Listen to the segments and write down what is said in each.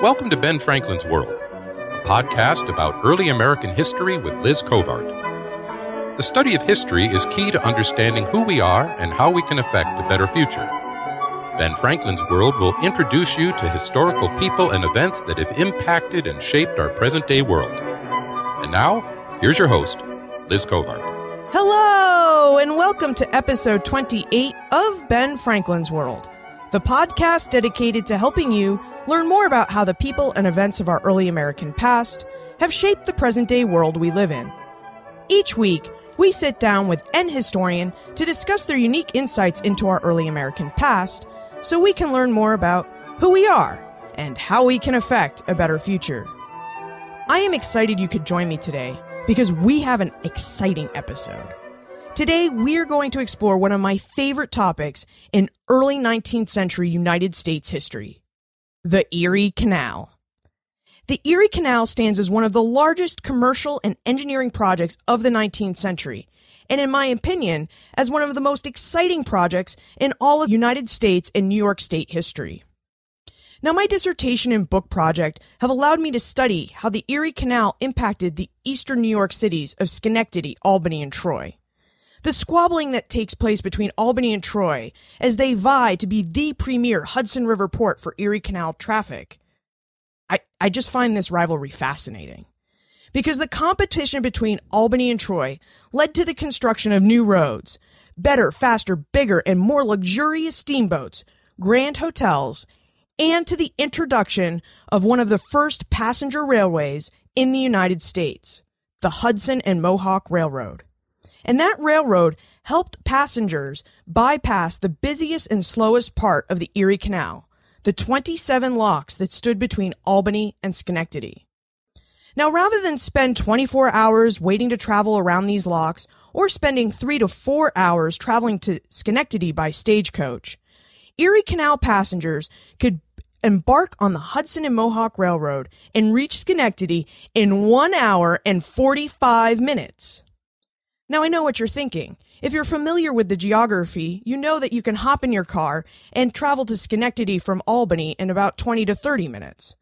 Welcome to Ben Franklin's World, a podcast about early American history with Liz Covart. The study of history is key to understanding who we are and how we can affect a better future. Ben Franklin's World will introduce you to historical people and events that have impacted and shaped our present-day world. And now, here's your host, Liz Covart. Hello, and welcome to episode 28 of Ben Franklin's World, the podcast dedicated to helping you learn more about how the people and events of our early American past have shaped the present-day world we live in. Each week, we sit down with an historian to discuss their unique insights into our early American past so we can learn more about who we are and how we can affect a better future. I am excited you could join me today because we have an exciting episode. Today, we're going to explore one of my favorite topics in early 19th century United States history, the Erie Canal. The Erie Canal stands as one of the largest commercial and engineering projects of the 19th century, and in my opinion, as one of the most exciting projects in all of United States and New York State history. Now, my dissertation and book project have allowed me to study how the Erie Canal impacted the eastern New York cities of Schenectady, Albany, and Troy. The squabbling that takes place between Albany and Troy as they vie to be the premier Hudson River port for Erie Canal traffic. I just find this rivalry fascinating. Because the competition between Albany and Troy led to the construction of new roads, better, faster, bigger, and more luxurious steamboats, grand hotels, and to the introduction of one of the first passenger railways in the United States, the Hudson and Mohawk Railroad. And that railroad helped passengers bypass the busiest and slowest part of the Erie Canal, the 27 locks that stood between Albany and Schenectady. Now, rather than spend 24 hours waiting to travel around these locks or spending 3 to 4 hours traveling to Schenectady by stagecoach, Erie Canal passengers could embark on the Hudson and Mohawk Railroad and reach Schenectady in 1 hour and 45 minutes. Now, I know what you're thinking. If you're familiar with the geography, you know that you can hop in your car and travel to Schenectady from Albany in about 20 to 30 minutes.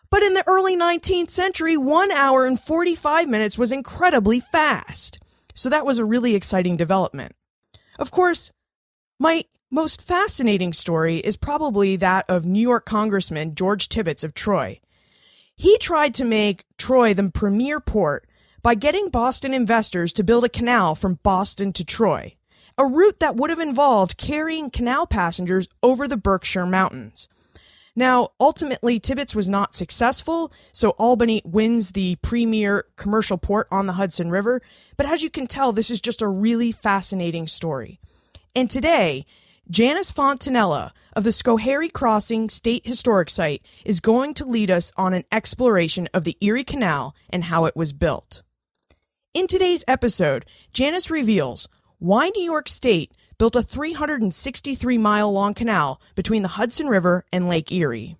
But in the early 19th century, 1 hour and 45 minutes was incredibly fast. So that was a really exciting development. Of course, my most fascinating story is probably that of New York Congressman George Tibbets of Troy. He tried to make Troy the premier port by getting Boston investors to build a canal from Boston to Troy, a route that would have involved carrying canal passengers over the Berkshire Mountains. Now, ultimately, Tibbets was not successful, so Albany wins the premier commercial port on the Hudson River, but as you can tell, this is just a really fascinating story. And today, Janis Fontanella of the Schoharie Crossing State Historic Site is going to lead us on an exploration of the Erie Canal and how it was built. In today's episode, Janis reveals why New York State built a 363-mile-long canal between the Hudson River and Lake Erie,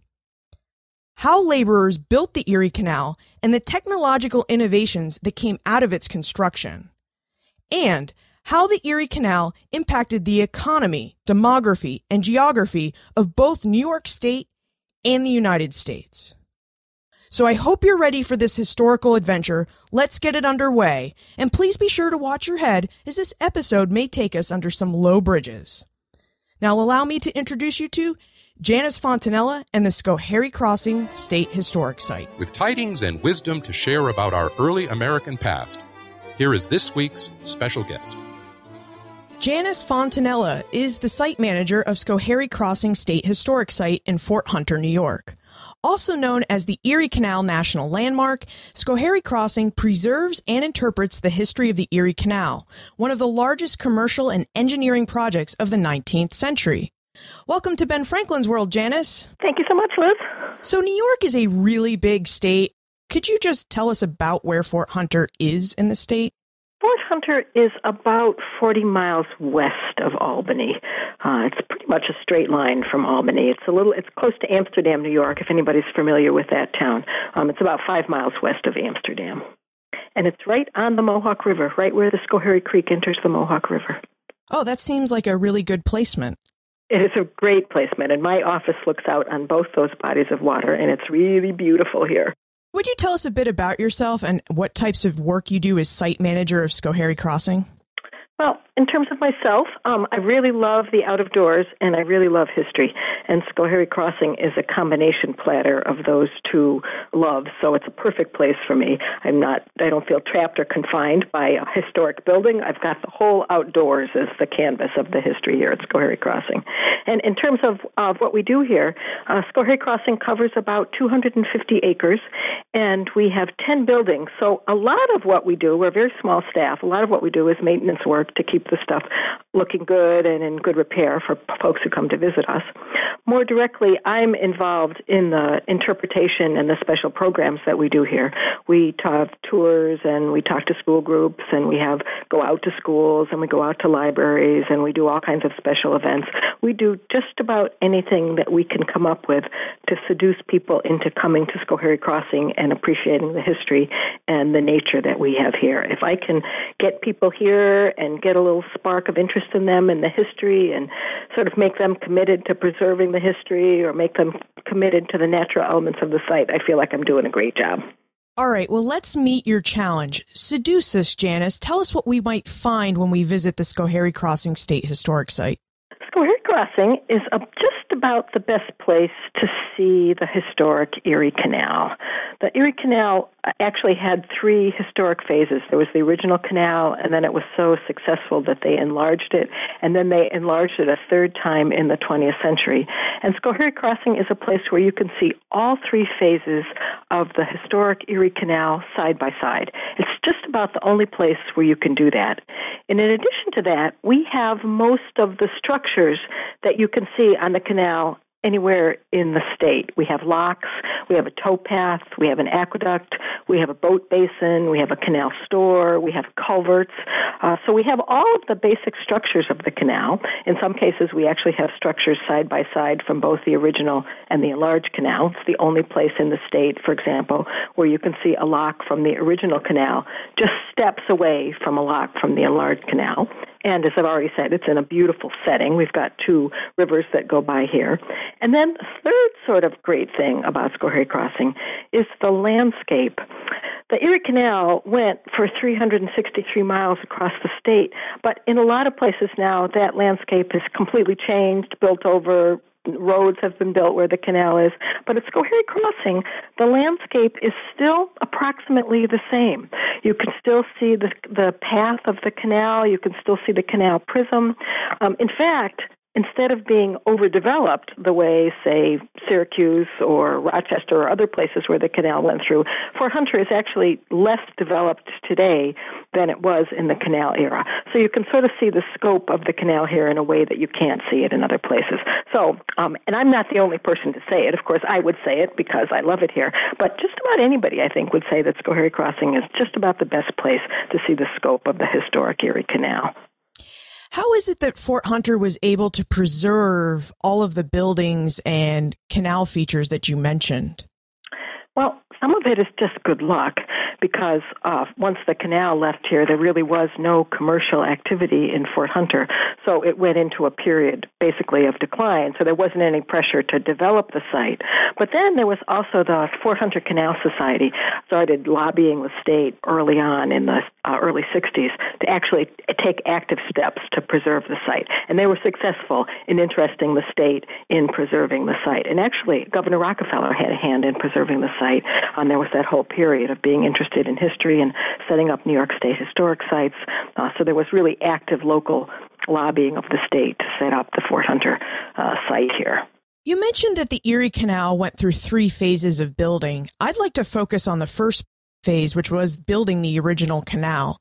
how laborers built the Erie Canal and the technological innovations that came out of its construction, and how the Erie Canal impacted the economy, demography, and geography of both New York State and the United States. So I hope you're ready for this historical adventure. Let's get it underway. And please be sure to watch your head as this episode may take us under some low bridges. Now allow me to introduce you to Janis Fontanella and the Schoharie Crossing State Historic Site. With tidings and wisdom to share about our early American past, here is this week's special guest. Janis Fontanella is the site manager of Schoharie Crossing State Historic Site in Fort Hunter, New York. Also known as the Erie Canal National Landmark, Schoharie Crossing preserves and interprets the history of the Erie Canal, one of the largest commercial and engineering projects of the 19th century. Welcome to Ben Franklin's World, Janis. Thank you so much, Liz. So New York is a really big state. Could you just tell us about where Fort Hunter is in the state? Fort Hunter is about 40 miles west of Albany. It's pretty much a straight line from Albany. It's close to Amsterdam, New York, if anybody's familiar with that town. It's about 5 miles west of Amsterdam. And it's right on the Mohawk River, right where the Schoharie Creek enters the Mohawk River. Oh, that seems like a really good placement. It is a great placement, and my office looks out on both those bodies of water, and it's really beautiful here. Would you tell us a bit about yourself and what types of work you do as site manager of Schoharie Crossing? Well, in terms of myself, I really love the out of doors, and I really love history. And Schoharie Crossing is a combination platter of those two loves, so it's a perfect place for me. I don't feel trapped or confined by a historic building. I've got the whole outdoors as the canvas of the history here at Schoharie Crossing. And in terms of what we do here, Schoharie Crossing covers about 250 acres, and we have 10 buildings. So a lot of what we do, we're a very small staff, a lot of what we do is maintenance work to keep the stuff looking good and in good repair for folks who come to visit us. More directly, I'm involved in the interpretation and the special programs that we do here. We have tours and we talk to school groups and we go out to schools and we go out to libraries and we do all kinds of special events. We do just about anything that we can come up with to seduce people into coming to Schoharie Crossing and appreciating the history and the nature that we have here. If I can get people here and get a little spark of interest in them and the history and sort of make them committed to preserving the history or make them committed to the natural elements of the site, I feel like I'm doing a great job. All right, well, let's meet your challenge. Seduce us, Janice. Tell us what we might find when we visit the Schoharie Crossing State Historic Site. Schoharie Crossing is just about the best place to see the historic Erie Canal. The Erie Canal actually had 3 historic phases. There was the original canal, and then it was so successful that they enlarged it, and then they enlarged it a third time in the 20th century. And Schoharie Crossing is a place where you can see all 3 phases of the historic Erie Canal side by side. It's just about the only place where you can do that. And in addition to that, we have most of the structures that you can see on the canal anywhere in the state. We have locks, we have a towpath, we have an aqueduct, we have a boat basin, we have a canal store, we have culverts. So we have all of the basic structures of the canal. In some cases, we actually have structures side by side from both the original and the enlarged canal. It's the only place in the state, for example, where you can see a lock from the original canal just steps away from a lock from the enlarged canal. And as I've already said, it's in a beautiful setting. We've got 2 rivers that go by here. And then the third sort of great thing about Schoharie Crossing is the landscape. The Erie Canal went for 363 miles across the state, but in a lot of places now that landscape is completely changed, built over. Roads have been built where the canal is. But at Schoharie Crossing, the landscape is still approximately the same. You can still see the path of the canal. You can still see the canal prism. In fact, instead of being overdeveloped the way, say, Syracuse or Rochester or other places where the canal went through, Fort Hunter is actually less developed today than it was in the canal era. So you can sort of see the scope of the canal here in a way that you can't see it in other places. So, and I'm not the only person to say it. Of course, I would say it because I love it here. But just about anybody, I think, would say that Schoharie Crossing is just about the best place to see the scope of the historic Erie Canal. How is it that Fort Hunter was able to preserve all of the buildings and canal features that you mentioned? Well, some of it is just good luck because once the canal left here, there really was no commercial activity in Fort Hunter. So it went into a period basically of decline. So there wasn't any pressure to develop the site. But then there was also the Fort Hunter Canal Society started lobbying the state early on in the early 60s to actually take active steps to preserve the site. And they were successful in interesting the state in preserving the site. And actually, Governor Rockefeller had a hand in preserving the site. There was that whole period of being interested in history and setting up New York State historic sites. So there was really active local lobbying of the state to set up the Fort Hunter site here. You mentioned that the Erie Canal went through 3 phases of building. I'd like to focus on the first phase, which was building the original canal.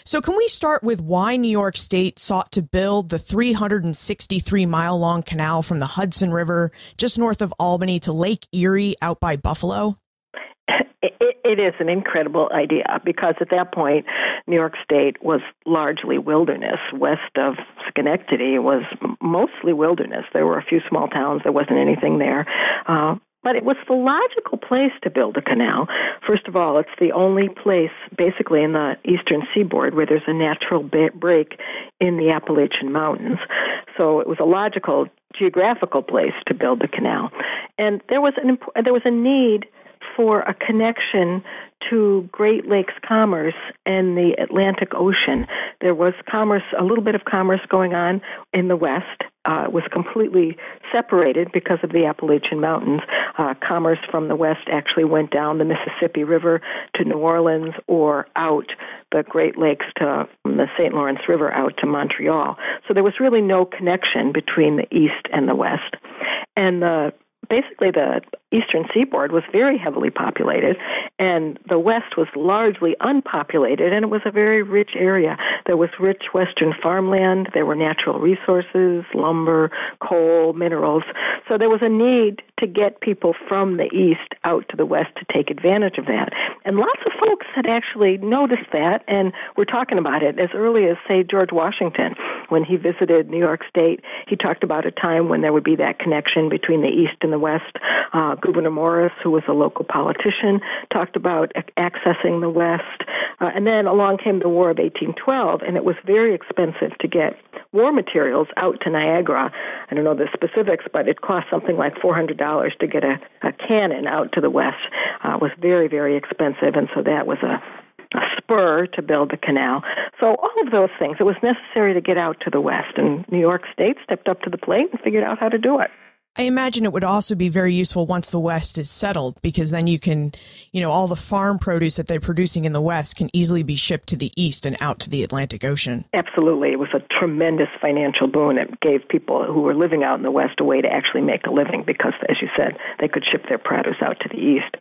So can we start with why New York State sought to build the 363-mile-long canal from the Hudson River just north of Albany to Lake Erie out by Buffalo? It is an incredible idea because at that point, New York State was largely wilderness. West of Schenectady was mostly wilderness. There were a few small towns. There wasn't anything there. But it was the logical place to build a canal. First of all, it's the only place basically in the eastern seaboard where there's a natural break in the Appalachian Mountains. So it was a logical geographical place to build the canal. And there was a need for a connection to Great Lakes commerce and the Atlantic Ocean. There was commerce, a little bit of commerce going on in the West. It was completely separated because of the Appalachian Mountains. Commerce from the West actually went down the Mississippi River to New Orleans or out the Great Lakes to the St. Lawrence River out to Montreal. So there was really no connection between the East and the West. And basically the eastern seaboard was very heavily populated, and the west was largely unpopulated, and it was a very rich area. There was rich western farmland, there were natural resources, lumber, coal, minerals. So there was a need to get people from the east out to the west to take advantage of that. And lots of folks had actually noticed that and were talking about it as early as, say, George Washington. When he visited New York State, he talked about a time when there would be that connection between the east and the west. Gouverneur Morris, who was a local politician, talked about accessing the west. And then along came the War of 1812, and it was very expensive to get war materials out to Niagara. I don't know the specifics, but it cost something like $400 to get a cannon out to the west. It was very, very expensive, and so that was a spur to build the canal. So all of those things, it was necessary to get out to the west, and New York State stepped up to the plate and figured out how to do it. I imagine it would also be very useful once the West is settled, because then you can, all the farm produce that they're producing in the West can easily be shipped to the East and out to the Atlantic Ocean. Absolutely. It was a tremendous financial boon. It gave people who were living out in the West a way to actually make a living because, as you said, they could ship their produce out to the East.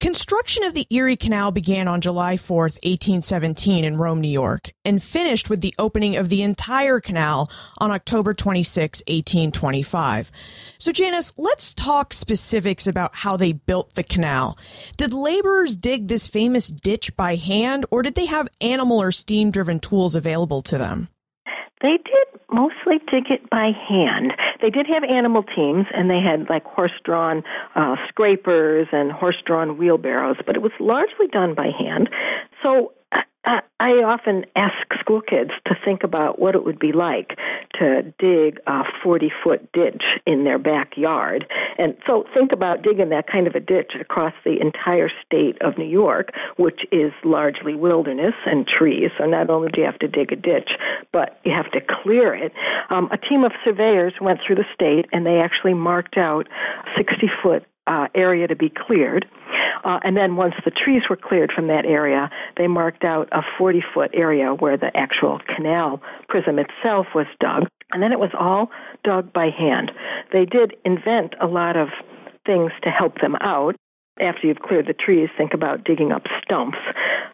Construction of the Erie Canal began on July 4th, 1817 in Rome, New York, and finished with the opening of the entire canal on October 26, 1825. So, Janice, let's talk specifics about how they built the canal. Did laborers dig this famous ditch by hand, or did they have animal or steam-driven tools available to them? They did mostly dig it by hand. They did have animal teams, and they had like horse-drawn scrapers and horse-drawn wheelbarrows, but it was largely done by hand. So I often ask school kids to think about what it would be like to dig a 40-foot ditch in their backyard. And so think about digging that kind of a ditch across the entire state of New York, which is largely wilderness and trees. So not only do you have to dig a ditch, but you have to clear it. A team of surveyors went through the state, and they actually marked out a 60-foot area to be cleared. And then once the trees were cleared from that area, they marked out a 40-foot area where the actual canal prism itself was dug. And then it was all dug by hand. They did invent a lot of things to help them out. After you've cleared the trees, think about digging up stumps.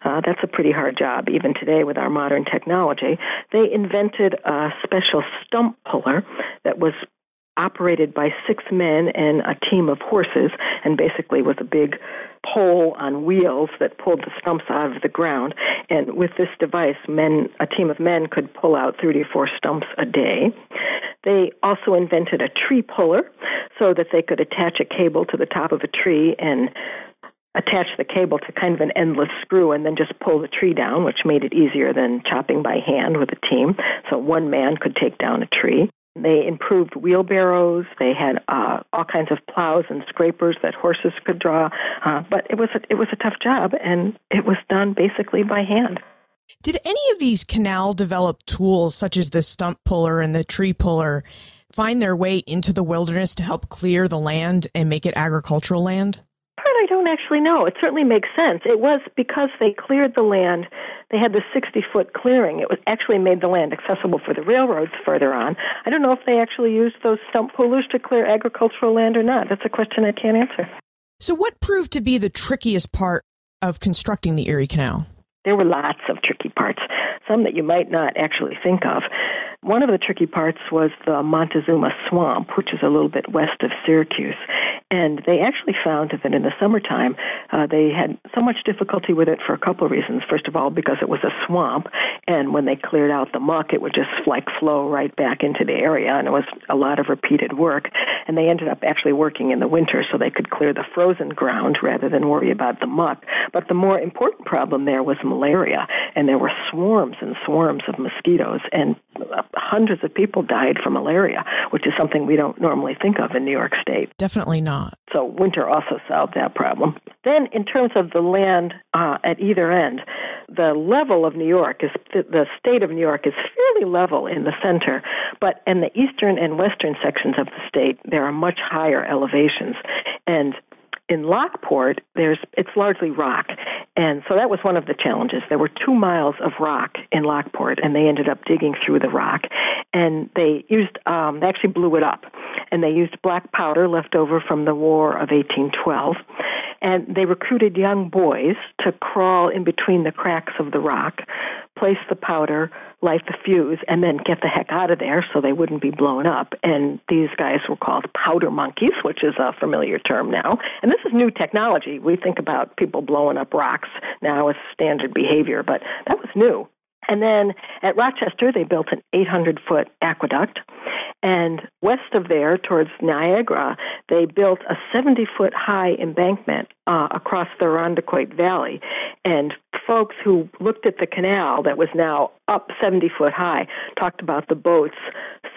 That's a pretty hard job, even today with our modern technology. They invented a special stump puller that was operated by 6 men and a team of horses, and basically was a big pole on wheels that pulled the stumps out of the ground. And with this device, a team of men could pull out 3 to 4 stumps a day. They also invented a tree puller so that they could attach a cable to the top of a tree and attach the cable to kind of an endless screw and then just pull the tree down, which made it easier than chopping by hand with a team. So one man could take down a tree. They improved wheelbarrows. They had all kinds of plows and scrapers that horses could draw. But it was a tough job, and it was done basically by hand. Did any of these canal-developed tools, such as the stump puller and the tree puller, find their way into the wilderness to help clear the land and make it agricultural land? I don't actually know. It certainly makes sense. It was because they cleared the land. They had the 60-foot clearing. It was actually made the land accessible for the railroads further on. I don't know if they actually used those stump pullers to clear agricultural land or not. That's a question I can't answer. So what proved to be the trickiest part of constructing the Erie Canal? There were lots of tricky parts, some that you might not actually think of. One of the tricky parts was the Montezuma Swamp, which is a little bit west of Syracuse. And they actually found that in the summertime, they had so much difficulty with it for a couple of reasons. First of all, because it was a swamp, and when they cleared out the muck, it would just flow right back into the area, and it was a lot of repeated work. And they ended up actually working in the winter so they could clear the frozen ground rather than worry about the muck. But the more important problem there was malaria, and there were swarms and swarms of mosquitoes, and hundreds of people died from malaria, which is something we don't normally think of in New York State. Definitely not. So winter also solved that problem. Then in terms of the land at either end, the level of New York the state of New York is fairly level in the center, but in the eastern and western sections of the state, there are much higher elevations. And in Lockport, it's largely rock. And so that was one of the challenges. There were 2 miles of rock in Lockport, and they ended up digging through the rock. And they actually blew it up. And they used black powder left over from the War of 1812. And they recruited young boys to crawl in between the cracks of the rock, place the powder, light the fuse, and then get the heck out of there so they wouldn't be blown up. And these guys were called powder monkeys, which is a familiar term now. And this is new technology. We think about people blowing up rocks now as standard behavior, but that was new. And then at Rochester, they built an 800-foot aqueduct. And west of there, towards Niagara, they built a 70-foot high embankment across the Irondequoit Valley. And folks who looked at the canal that was now up 70 foot high talked about the boats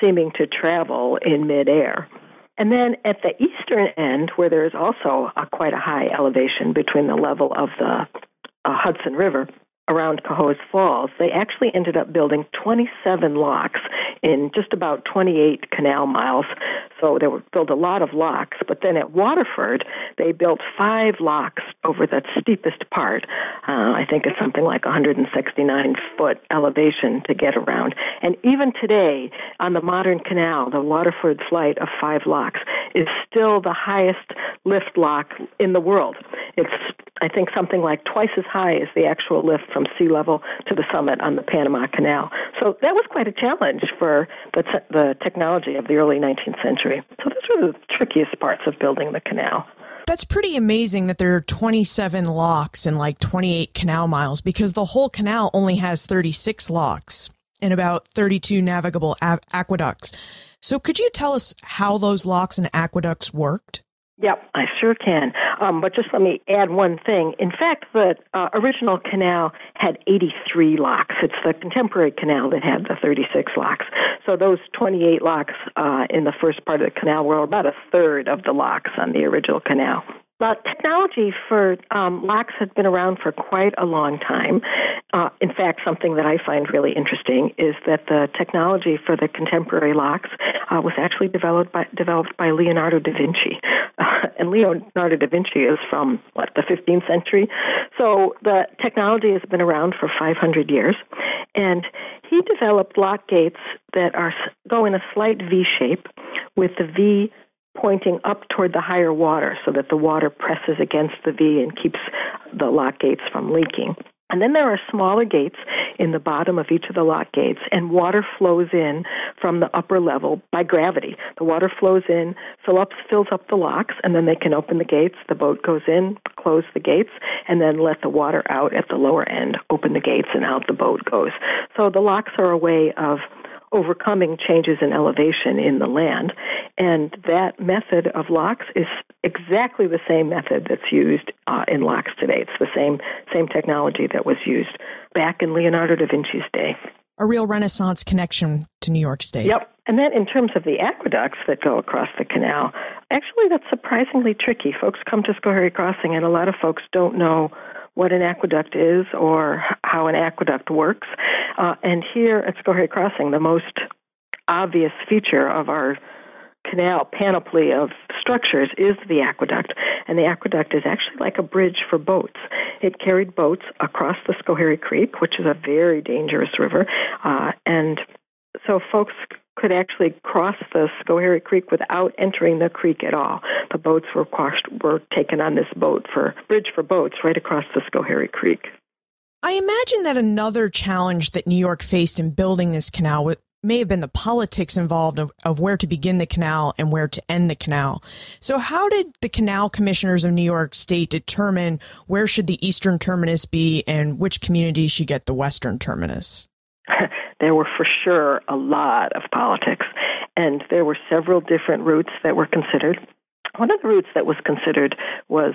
seeming to travel in midair. And then at the eastern end, where there is also quite a high elevation between the level of the Hudson River, around Cohoes Falls, they actually ended up building 27 locks in just about 28 canal miles. So they built a lot of locks. But then at Waterford, they built 5 locks over the steepest part. I think it's something like 169-foot elevation to get around. And even today, on the modern canal, the Waterford flight of 5 locks is still the highest lift lock in the world. It's, I think, something like twice as high as the actual lift from sea level to the summit on the Panama Canal. So that was quite a challenge for the technology of the early 19th century. So those were the trickiest parts of building the canal. That's pretty amazing that there are 27 locks and like 28 canal miles, because the whole canal only has 36 locks and about 32 navigable aqueducts. So could you tell us how those locks and aqueducts worked? Yep, I sure can. But just let me add one thing. In fact, the original canal had 83 locks. It's the contemporary canal that had the 36 locks. So those 28 locks in the first part of the canal were about a third of the locks on the original canal. But technology for locks had been around for quite a long time. In fact, something that I find really interesting is that the technology for the contemporary locks was actually developed by Leonardo da Vinci. And Leonardo da Vinci is from, the 15th century? So the technology has been around for 500 years. And he developed lock gates that go in a slight V shape with the V pointing up toward the higher water so that the water presses against the V and keeps the lock gates from leaking. And then there are smaller gates in the bottom of each of the lock gates, and water flows in from the upper level by gravity. The water flows in, fills up the locks, and then they can open the gates. The boat goes in, close the gates, and then let the water out at the lower end, open the gates, and out the boat goes. So the locks are a way of overcoming changes in elevation in the land. And that method of locks is exactly the same method that's used in locks today. It's the same technology that was used back in Leonardo da Vinci's day. A real Renaissance connection to New York State. Yep. And then in terms of the aqueducts that go across the canal, actually that's surprisingly tricky. Folks come to Schoharie Crossing, and a lot of folks don't know what an aqueduct is or how an aqueduct works. And here at Schoharie Crossing, the most obvious feature of our canal panoply of structures is the aqueduct. And the aqueduct is actually like a bridge for boats. It carried boats across the Schoharie Creek, which is a very dangerous river. And so folks could actually cross the Schoharie Creek without entering the creek at all. The boats were taken on this bridge for boats right across the Schoharie Creek. I imagine that another challenge that New York faced in building this canal may have been the politics involved of where to begin the canal and where to end the canal. So how did the canal commissioners of New York State determine where should the eastern terminus be and which community should get the western terminus? There were for sure a lot of politics, and there were several different routes that were considered. One of the routes that was considered was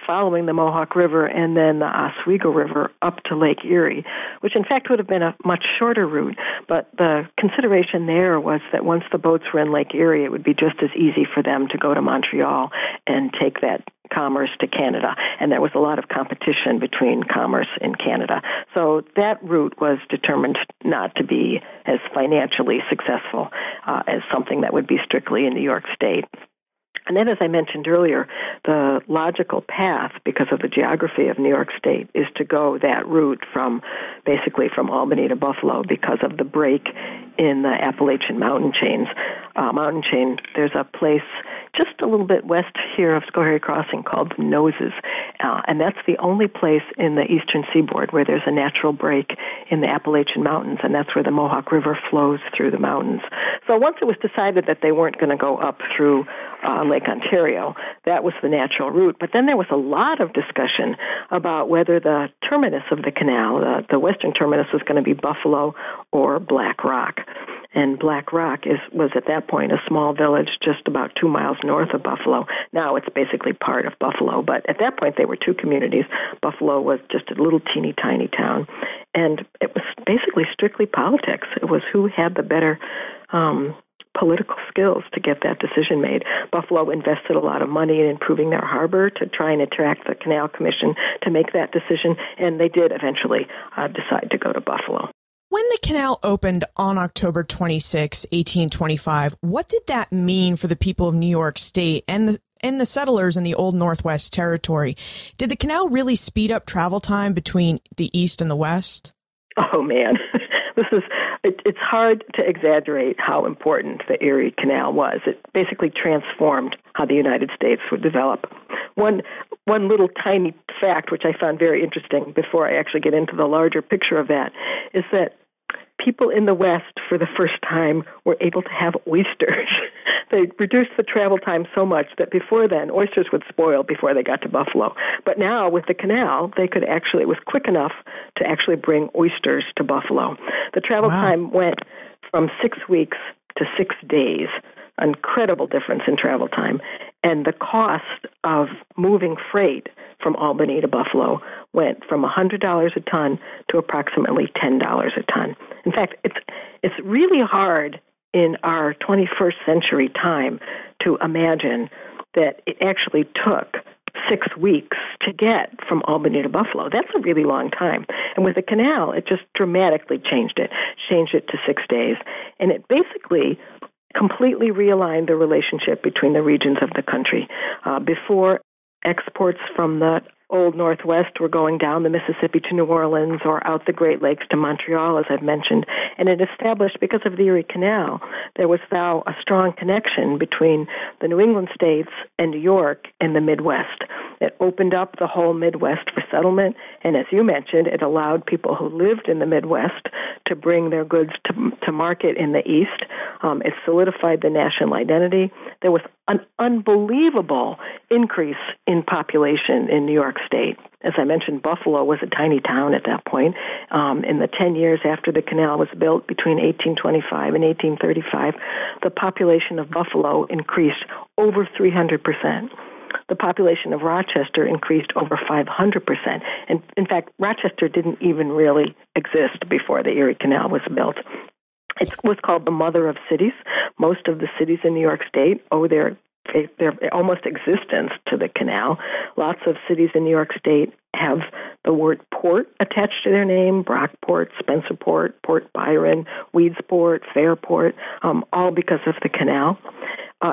following the Mohawk River and then the Oswego River up to Lake Erie, which in fact would have been a much shorter route. But the consideration there was that once the boats were in Lake Erie, it would be just as easy for them to go to Montreal and take that commerce to Canada. And there was a lot of competition between commerce in Canada. So that route was determined not to be as financially successful as something that would be strictly in New York State. And then, as I mentioned earlier, the logical path, because of the geography of New York State, is to go that route from Albany to Buffalo because of the break in the Appalachian mountain chain. There's a place just a little bit west here of Schoharie Crossing called the Noses, and that's the only place in the eastern seaboard where there's a natural break in the Appalachian Mountains, and that's where the Mohawk River flows through the mountains. So once it was decided that they weren't going to go up through Lake Ontario, that was the natural route. But then there was a lot of discussion about whether the terminus of the canal, the western terminus, was going to be Buffalo or Black Rock. And Black Rock was at that point a small village just about 2 miles north of Buffalo. Now it's basically part of Buffalo, but at that point they were two communities. Buffalo was just a little teeny tiny town, and it was basically strictly politics. It was who had the better political skills to get that decision made. Buffalo invested a lot of money in improving their harbor to try and attract the Canal Commission to make that decision, and they did eventually decide to go to Buffalo. When the canal opened on October 26, 1825, what did that mean for the people of New York State and the settlers in the Old Northwest Territory? Did the canal really speed up travel time between the East and the West? Oh, man. It's hard to exaggerate how important the Erie Canal was. It basically transformed how the United States would develop. One little tiny fact, which I found very interesting before I actually get into the larger picture of that, is that people in the West, for the first time, were able to have oysters. They reduced the travel time so much that before then, oysters would spoil before they got to Buffalo. But now, with the canal, it was quick enough to actually bring oysters to Buffalo. The travel time went from 6 weeks to 6 days. Incredible difference in travel time. And the cost of moving freight from Albany to Buffalo went from $100 a ton to approximately $10 a ton. In fact, it's really hard in our 21st century time to imagine that it actually took 6 weeks to get from Albany to Buffalo. That's a really long time. And with the canal, it just dramatically changed it to 6 days. And it basically completely realigned the relationship between the regions of the country. Before, exports from the Old Northwest were going down the Mississippi to New Orleans or out the Great Lakes to Montreal, as I've mentioned. And it established, because of the Erie Canal, there was now a strong connection between the New England states and New York and the Midwest. It opened up the whole Midwest for settlement, and as you mentioned, it allowed people who lived in the Midwest to bring their goods to market in the East. It solidified the national identity. There was an unbelievable increase in population in New York State. As I mentioned, Buffalo was a tiny town at that point. In the 10 years after the canal was built, between 1825 and 1835, the population of Buffalo increased over 300%. The population of Rochester increased over 500%. And in fact, Rochester didn't even really exist before the Erie Canal was built. It was called the mother of cities. Most of the cities in New York State owe their almost existence to the canal. Lots of cities in New York State have the word port attached to their name: Brockport, Spencerport, Port Byron, Weedsport, Fairport, all because of the canal.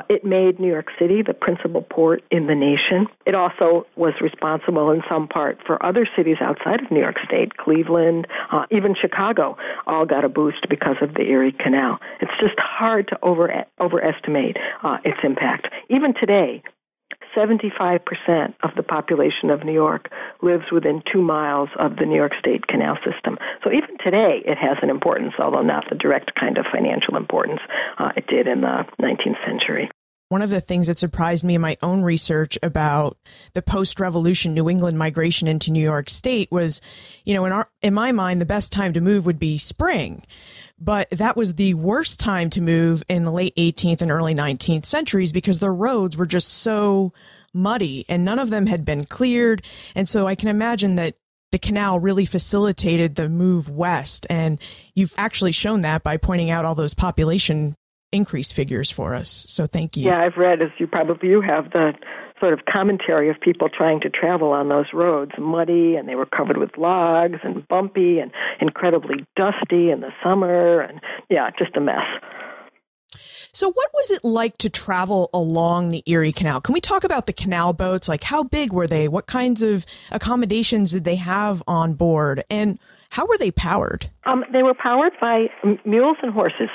It made New York City the principal port in the nation. It also was responsible in some part for other cities outside of New York State. Cleveland, even Chicago, all got a boost because of the Erie Canal. It's just hard to overestimate its impact. Even today, 75% of the population of New York lives within 2 miles of the New York State canal system. So even today, it has an importance, although not the direct kind of financial importance it did in the 19th century. One of the things that surprised me in my own research about the post-revolution New England migration into New York State was, in my mind, the best time to move would be spring. But that was the worst time to move in the late 18th and early 19th centuries because the roads were just so muddy and none of them had been cleared. And so I can imagine that the canal really facilitated the move west. And you've actually shown that by pointing out all those population increase figures for us. So thank you. Yeah, I've read, as you have, the sort of commentary of people trying to travel on those roads, muddy, and they were covered with logs and bumpy and incredibly dusty in the summer, and just a mess. So what was it like to travel along the Erie Canal? Can we talk about the canal boats? Like, how big were they? What kinds of accommodations did they have on board? And how were they powered? They were powered by mules and horses.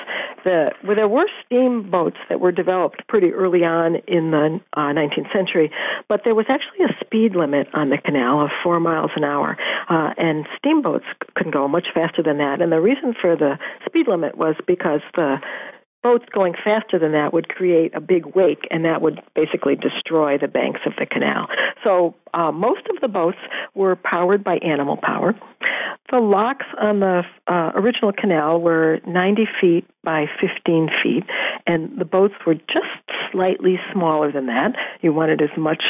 There were steamboats that were developed pretty early on in the 19th century, but there was actually a speed limit on the canal of 4 miles an hour, and steamboats could go much faster than that. And the reason for the speed limit was because the boats going faster than that would create a big wake, and that would basically destroy the banks of the canal. So most of the boats were powered by animal power. The locks on the original canal were 90 feet by 15 feet, and the boats were just slightly smaller than that. You wanted as much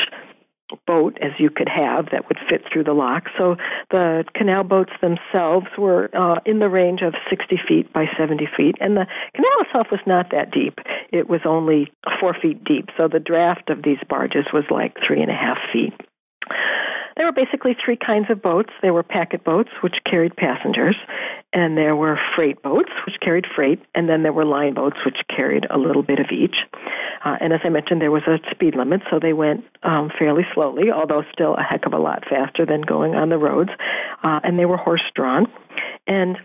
boat as you could have that would fit through the lock. So the canal boats themselves were in the range of 60 feet by 70 feet, and the canal itself was not that deep. It was only 4 feet deep, so the draft of these barges was like 3.5 feet. There were basically three kinds of boats. There were packet boats, which carried passengers, and there were freight boats, which carried freight, and then there were line boats, which carried a little bit of each. And as I mentioned, there was a speed limit, so they went fairly slowly, although still a heck of a lot faster than going on the roads. And they were horse-drawn. And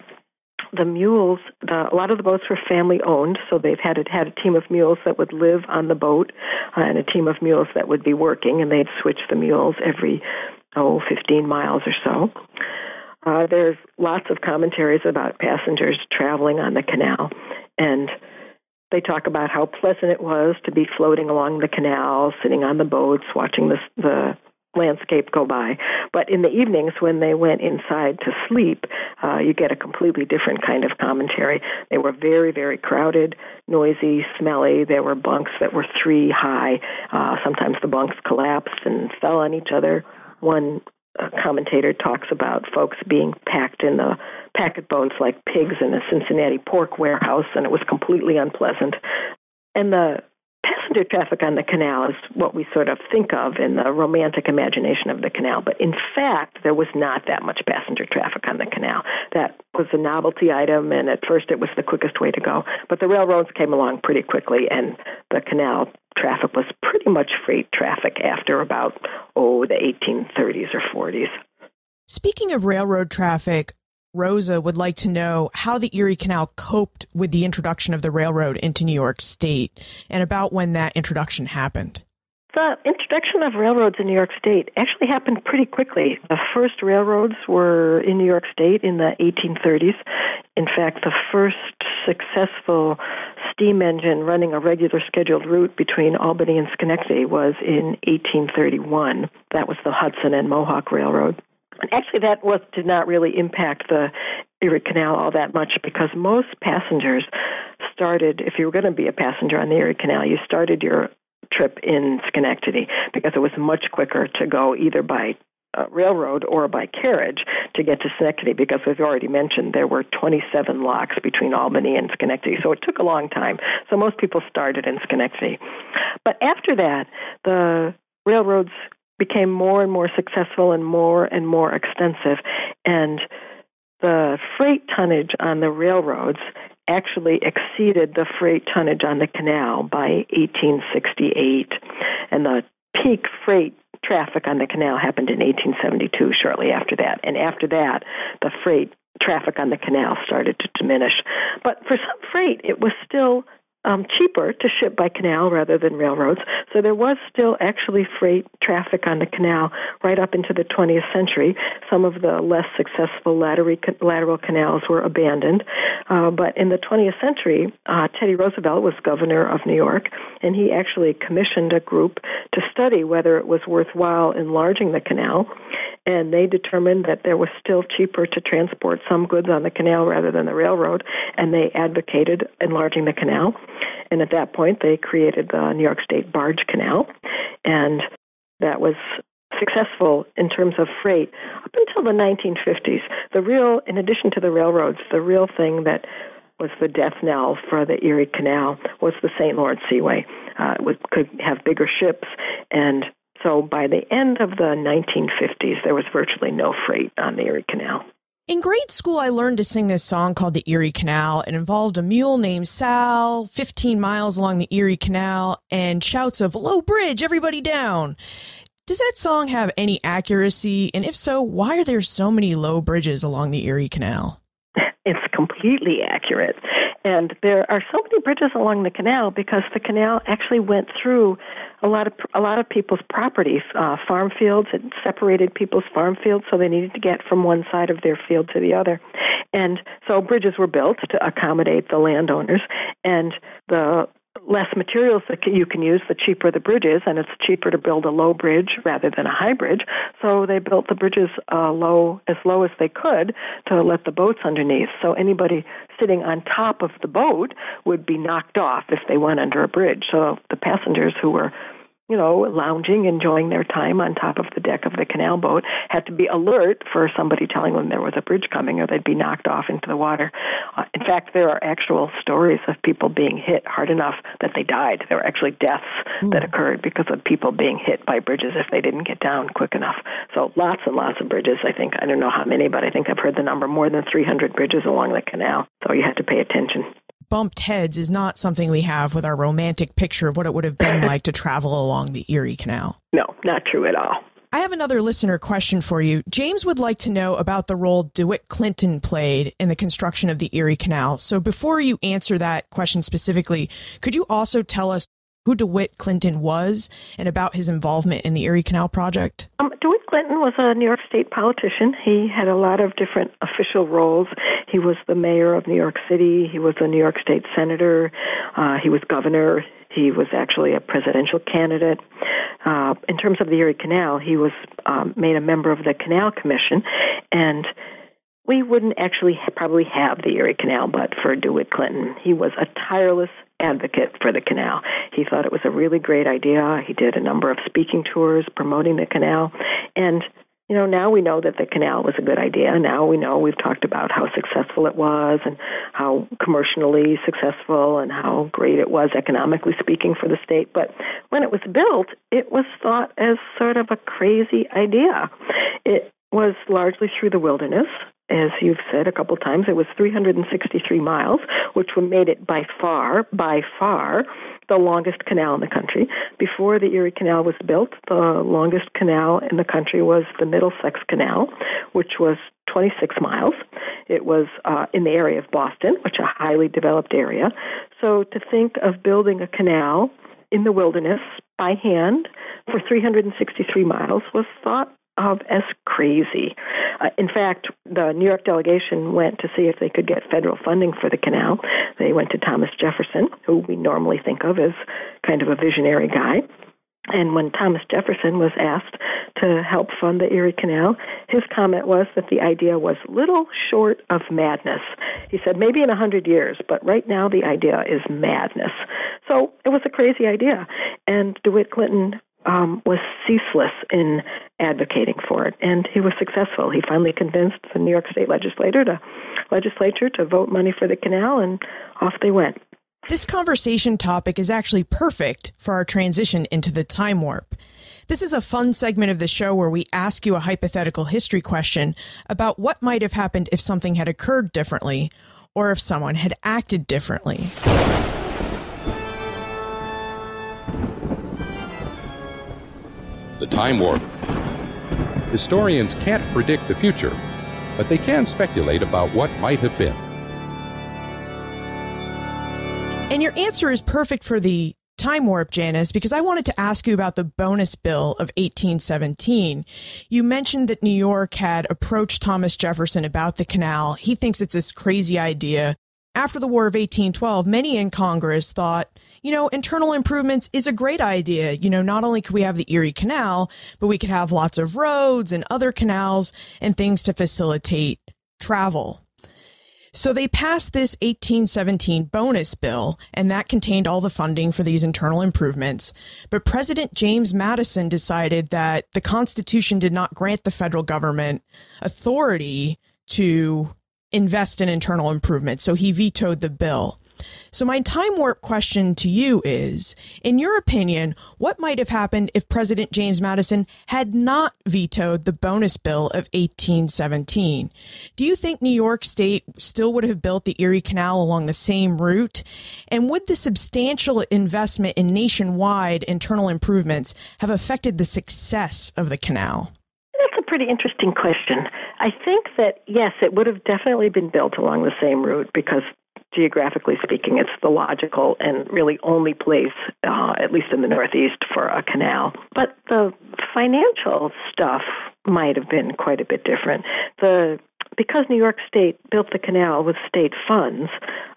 the mules, a lot of the boats were family-owned, so they've had a team of mules that would live on the boat and a team of mules that would be working, and they'd switch the mules every 15 miles or so. There's lots of commentaries about passengers traveling on the canal, and they talk about how pleasant it was to be floating along the canal, sitting on the boats, watching the landscape go by. But in the evenings when they went inside to sleep, you get a completely different kind of commentary. They were very, very crowded, noisy, smelly. There were bunks that were 3 high. Sometimes the bunks collapsed and fell on each other. One commentator talks about folks being packed in the packet boats like pigs in a Cincinnati pork warehouse, and it was completely unpleasant. And the passenger traffic on the canal is what we sort of think of in the romantic imagination of the canal. But in fact, there was not that much passenger traffic on the canal. That was a novelty item, and at first it was the quickest way to go. But the railroads came along pretty quickly, and the canal traffic was pretty much freight traffic after about, the 1830s or 40s. Speaking of railroad traffic, Rosa would like to know how the Erie Canal coped with the introduction of the railroad into New York State and about when that introduction happened. The introduction of railroads in New York State actually happened pretty quickly. The first railroads were in New York State in the 1830s. In fact, the first successful steam engine running a regular scheduled route between Albany and Schenectady was in 1831. That was the Hudson and Mohawk Railroad. And actually, that did not really impact the Erie Canal all that much because most passengers started, if you were going to be a passenger on the Erie Canal, you started your trip in Schenectady because it was much quicker to go either by railroad or by carriage to get to Schenectady because, as we've already mentioned, there were 27 locks between Albany and Schenectady. So it took a long time. So most people started in Schenectady. But after that, the railroads became more and more successful and more extensive. And the freight tonnage on the railroads actually exceeded the freight tonnage on the canal by 1868. And the peak freight traffic on the canal happened in 1872, shortly after that. And after that, the freight traffic on the canal started to diminish. But for some freight, it was still cheaper to ship by canal rather than railroads. So there was still actually freight traffic on the canal right up into the 20th century. Some of the less successful lateral canals were abandoned. But in the 20th century, Teddy Roosevelt was governor of New York, and he actually commissioned a group to study whether it was worthwhile enlarging the canal. and they determined that there was still cheaper to transport some goods on the canal rather than the railroad, and they advocated enlarging the canal. And at that point, they created the New York State Barge Canal, and that was successful in terms of freight up until the 1950s. In addition to the railroads, the real thing that was the death knell for the Erie Canal was the St. Lawrence Seaway. Could have bigger ships, and so by the end of the 1950s, there was virtually no freight on the Erie Canal. In grade school, I learned to sing this song called the Erie Canal. It involved a mule named Sal, 15 miles along the Erie Canal, and shouts of, "Low bridge, everybody down." Does that song have any accuracy? And if so, why are there so many low bridges along the Erie Canal? It's completely accurate. And there are so many bridges along the canal because the canal actually went through a lot of people's properties, farm fields. It separated people's farm fields, so they needed to get from one side of their field to the other. And so bridges were built to accommodate the landowners, and the less materials that you can use, the cheaper the bridge is, and it's cheaper to build a low bridge rather than a high bridge. So they built the bridges as low as they could to let the boats underneath. So anybody sitting on top of the boat would be knocked off if they went under a bridge. So the passengers who were lounging, enjoying their time on top of the deck of the canal boat, had to be alert for somebody telling them there was a bridge coming or they'd be knocked off into the water. In fact, there are actual stories of people being hit hard enough that they died. There were actually deaths that occurred because of people being hit by bridges if they didn't get down quick enough. So lots and lots of bridges, I think. I don't know how many, but I think I've heard the number, more than 300 bridges along the canal. So you had to pay attention. Bumped heads is not something we have with our romantic picture of what it would have been like to travel along the Erie Canal. No, not true at all. I have another listener question for you. James would like to know about the role DeWitt Clinton played in the construction of the Erie Canal. So before you answer that question specifically, could you also tell us who DeWitt Clinton was and about his involvement in the Erie Canal project? DeWitt Clinton was a New York State politician. He had a lot of different official roles. He was the mayor of New York City. He was a New York State senator. He was governor. He was actually a presidential candidate. In terms of the Erie Canal, he was made a member of the Canal Commission, and we wouldn't actually probably have the Erie Canal but for DeWitt Clinton. He was a tireless advocate for the canal. He thought it was a really great idea. He did a number of speaking tours promoting the canal. And, now we know that the canal was a good idea. Now we know, we've talked about how successful it was and how commercially successful and how great it was economically speaking for the state. But when it was built, it was thought as sort of a crazy idea. It was largely through the wilderness. As you've said a couple times, it was 363 miles, which made it by far, the longest canal in the country. Before the Erie Canal was built, the longest canal in the country was the Middlesex Canal, which was 26 miles. It was in the area of Boston, which is a highly developed area. So to think of building a canal in the wilderness by hand for 363 miles was thought of as crazy. In fact, the New York delegation went to see if they could get federal funding for the canal. They went to Thomas Jefferson, who we normally think of as kind of a visionary guy. And when Thomas Jefferson was asked to help fund the Erie Canal, his comment was that the idea was little short of madness. He said, maybe in 100 years, but right now the idea is madness. So it was a crazy idea. And DeWitt Clinton was ceaseless in advocating for it, and he was successful. He finally convinced the New York State legislature to vote money for the canal, and off they went. This conversation topic is actually perfect for our transition into the time warp. This is a fun segment of the show where we ask you a hypothetical history question about what might have happened if something had occurred differently, or if someone had acted differently. The time warp. Historians can't predict the future, but they can speculate about what might have been. And your answer is perfect for the time warp, Janice, because I wanted to ask you about the bonus bill of 1817. You mentioned that New York had approached Thomas Jefferson about the canal. He thinks it's this crazy idea. After the War of 1812, many in Congress thought, internal improvements is a great idea. Not only could we have the Erie Canal, but we could have lots of roads and other canals and things to facilitate travel. So they passed this 1817 bonus bill, and that contained all the funding for these internal improvements. But President James Madison decided that the Constitution did not grant the federal government authority to invest in internal improvements, so he vetoed the bill. So my time warp question to you is, in your opinion, what might have happened if President James Madison had not vetoed the bonus bill of 1817? Do you think New York State still would have built the Erie Canal along the same route? And would the substantial investment in nationwide internal improvements have affected the success of the canal? That's a pretty interesting question. I think that, yes, it would have definitely been built along the same route because geographically speaking, it's the logical and really only place, at least in the Northeast, for a canal. But the financial stuff might have been quite a bit different. Because New York State built the canal with state funds,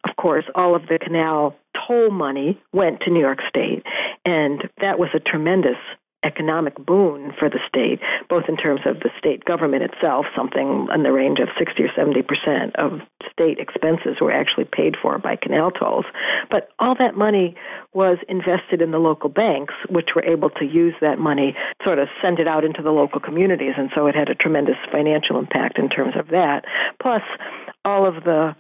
of course, all of the canal toll money went to New York State, and that was a tremendous economic boon for the state, both in terms of the state government itself, something in the range of 60 or 70% of state expenses were actually paid for by canal tolls. But all that money was invested in the local banks, which were able to use that money, sort of send it out into the local communities, and so it had a tremendous financial impact in terms of that. Plus, all of the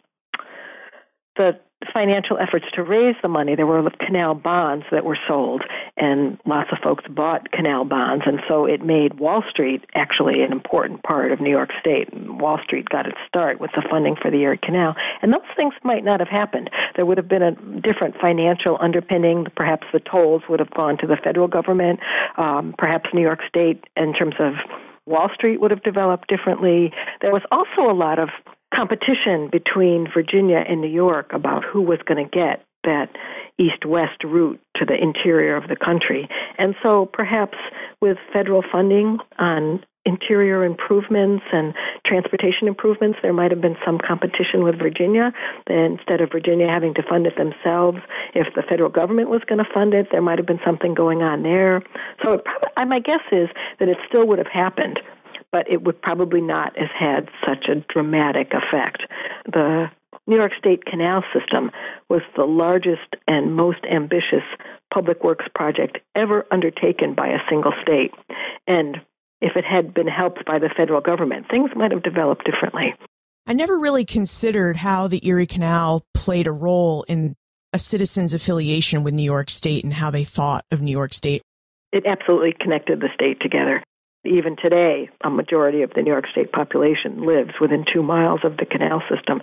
financial efforts to raise the money, there were canal bonds that were sold, and lots of folks bought canal bonds, and so it made Wall Street actually an important part of New York State. Wall Street got its start with the funding for the Erie Canal, and those things might not have happened. There would have been a different financial underpinning. Perhaps the tolls would have gone to the federal government. Perhaps New York State, in terms of Wall Street, would have developed differently. There was also a lot of competition between Virginia and New York about who was going to get that east-west route to the interior of the country. And so perhaps with federal funding on interior improvements and transportation improvements, there might have been some competition with Virginia. Then instead of Virginia having to fund it themselves, if the federal government was going to fund it, there might have been something going on there. So my guess is that it still would have happened, but it would probably not have had such a dramatic effect. The New York State Canal System was the largest and most ambitious public works project ever undertaken by a single state. And if it had been helped by the federal government, things might have developed differently. I never really considered how the Erie Canal played a role in a citizen's affiliation with New York State and how they thought of New York State. It absolutely connected the state together. Even today, a majority of the New York State population lives within 2 miles of the canal system.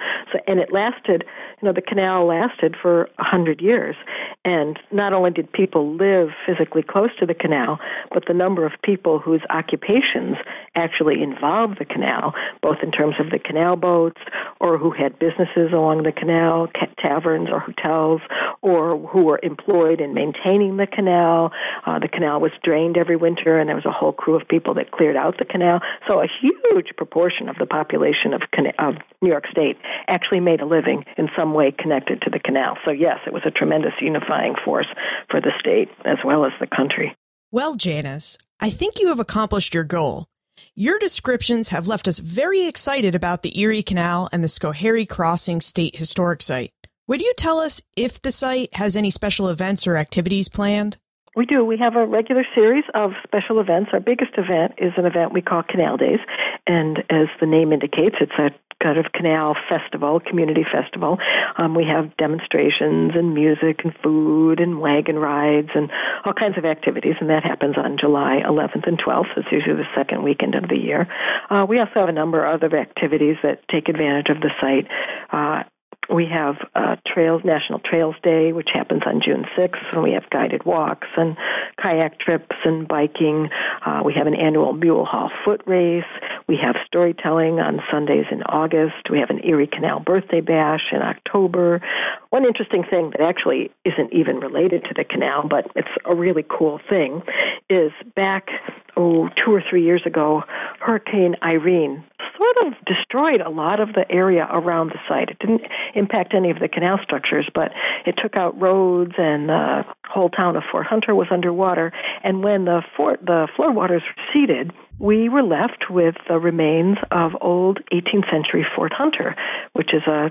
And it lasted, the canal lasted for 100 years. And not only did people live physically close to the canal, but the number of people whose occupations actually involved the canal, both in terms of the canal boats or who had businesses along the canal, taverns or hotels, or who were employed in maintaining the canal. The canal was drained every winter, and there was a whole crew of people that cleared out the canal. So a huge proportion of the population of New York State actually made a living in some way connected to the canal. So yes, it was a tremendous unifying force for the state as well as the country. Well, Janice, I think you have accomplished your goal. Your descriptions have left us very excited about the Erie Canal and the Schoharie Crossing State Historic Site. Would you tell us if the site has any special events or activities planned? We do. We have a regular series of special events. Our biggest event is an event we call Canal Days, and as the name indicates, it's a kind of canal festival, community festival. We have demonstrations and music and food and wagon rides and all kinds of activities, and that happens on July 11th and 12th. It's usually the second weekend of the year. We also have a number of other activities that take advantage of the site. We have National Trails Day, which happens on June 6th, and we have guided walks and kayak trips and biking. We have an annual Mule Haul foot race. We have storytelling on Sundays in August. We have an Erie Canal birthday bash in October. One interesting thing that actually isn't even related to the canal, but it's a really cool thing, is back 2 or 3 years ago, Hurricane Irene sort of destroyed a lot of the area around the site. It didn't impact any of the canal structures, but it took out roads, and the whole town of Fort Hunter was underwater. And when the floodwaters receded, we were left with the remains of old 18th century Fort Hunter, which is a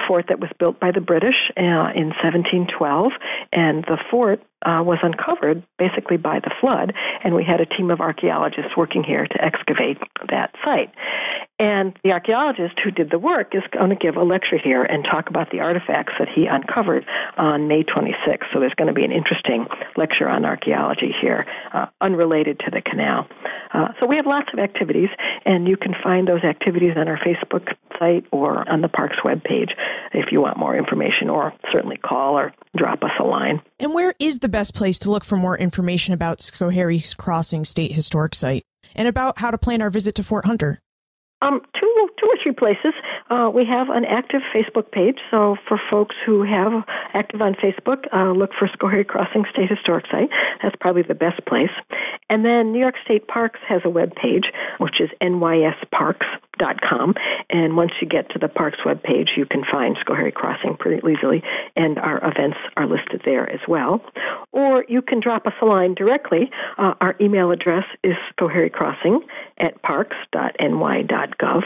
fort that was built by the British in 1712, and the fort was uncovered basically by the flood, and we had a team of archaeologists working here to excavate that site. And the archaeologist who did the work is going to give a lecture here and talk about the artifacts that he uncovered on May 26th. So there's going to be an interesting lecture on archaeology here, unrelated to the canal. So we have lots of activities, and you can find those activities on our Facebook site or on the park's webpage if you want more information, or certainly call or drop us a line. And where is the best place to look for more information about Schoharie Crossing State Historic Site and about how to plan our visit to Fort Hunter? Two or three places. We have an active Facebook page, so for folks who have active on Facebook, look for Schoharie Crossing State Historic Site. That's probably the best place. And then New York State Parks has a web page, which is nysparks.com. And once you get to the Parks web page, you can find Schoharie Crossing pretty easily, and our events are listed there as well. Or you can drop us a line directly. Our email address is schohariecrossing@parks.ny.gov.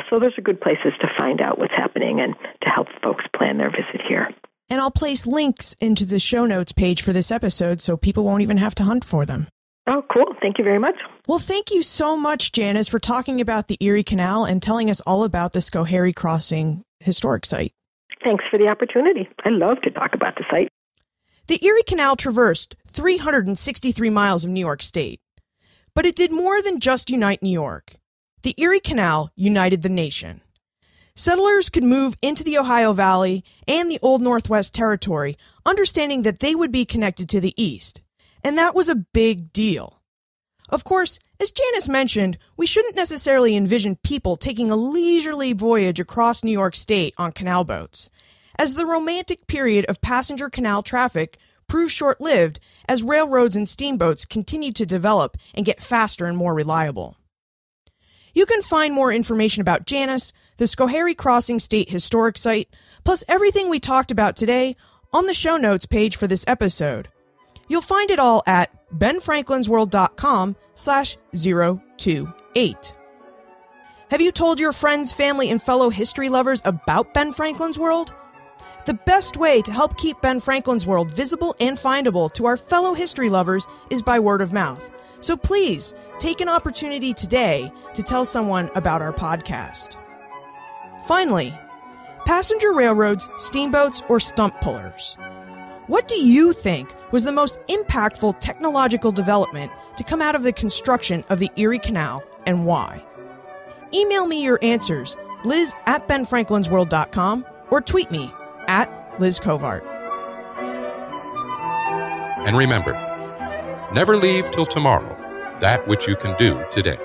So those are good places to find out what's happening and to help folks plan their visit here. And I'll place links into the show notes page for this episode so people won't even have to hunt for them. Oh, cool. Thank you very much. Well, thank you so much, Janice, for talking about the Erie Canal and telling us all about the Schoharie Crossing Historic Site. Thanks for the opportunity. I love to talk about the site. The Erie Canal traversed 363 miles of New York State, but it did more than just unite New York. The Erie Canal united the nation. Settlers could move into the Ohio Valley and the Old Northwest Territory, understanding that they would be connected to the east. And that was a big deal. Of course, as Janice mentioned, we shouldn't necessarily envision people taking a leisurely voyage across New York State on canal boats, as the romantic period of passenger canal traffic proved short-lived as railroads and steamboats continued to develop and get faster and more reliable. You can find more information about Janice, the Schoharie Crossing State Historic Site, plus everything we talked about today on the show notes page for this episode. You'll find it all at benfranklinsworld.com/028. Have you told your friends, family, and fellow history lovers about Ben Franklin's World? The best way to help keep Ben Franklin's World visible and findable to our fellow history lovers is by word of mouth. So please, take an opportunity today to tell someone about our podcast. Finally, passenger railroads, steamboats, or stump pullers. What do you think was the most impactful technological development to come out of the construction of the Erie Canal, and why? Email me your answers, liz@benfranklinsworld.com, or tweet me @LizCovart. And remember, never leave till tomorrow that which you can do today.